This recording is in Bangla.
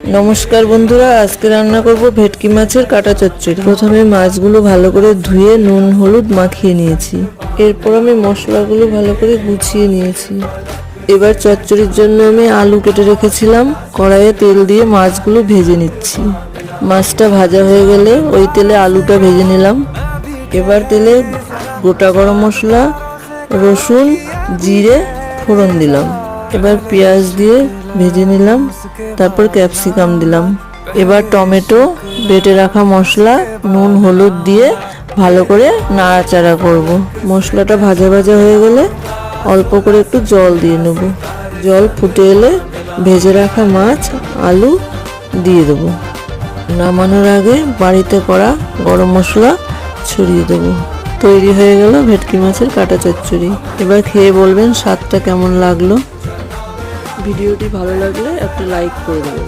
নমস্কার বন্ধুরা, আজকে রান্না করব ভেটকি মাছের কাটা চচ্চড়ি। প্রথমে মাছগুলো ভালো করে ধুয়ে নুন হলুদ মাখিয়ে নিয়েছি। এরপর আমি মশলাগুলো ভালো করে গুছিয়ে নিয়েছি। এবার চচ্চড়ির জন্য আমি আলু কেটে রেখেছিলাম। কড়াইয়ে তেল দিয়ে মাছগুলো ভেজে নিচ্ছি। মাছটা ভাজা হয়ে গেলে ওই তেলে আলুটা ভেজে নিলাম। এবার তেলে গোটা গরম মশলা, রসুন, জিরে ফোড়ন দিলাম। এবার পেঁয়াজ দিয়ে ভেজে নিলাম, তারপর ক্যাপসিকাম দিলাম। এবার টমেটো, বেটে রাখা মশলা, নুন হলুদ দিয়ে ভালো করে নাড়াচাড়া করব। মশলাটা ভাজা ভাজা হয়ে গেলে অল্প করে একটু জল দিয়ে নেব। জল ফুটে এলে ভেজে রাখা মাছ, আলু দিয়ে দেবো। নামানোর আগে বাড়িতে করা গরম মশলা ছড়িয়ে দেবো। তৈরি হয়ে গেল ভেটকি মাছের কাটা চচ্চড়ি। এবার খেয়ে বলবেন স্বাদটা কেমন লাগলো। ভিডিওটি ভালো লাগলে একটা লাইক করে দেবেন।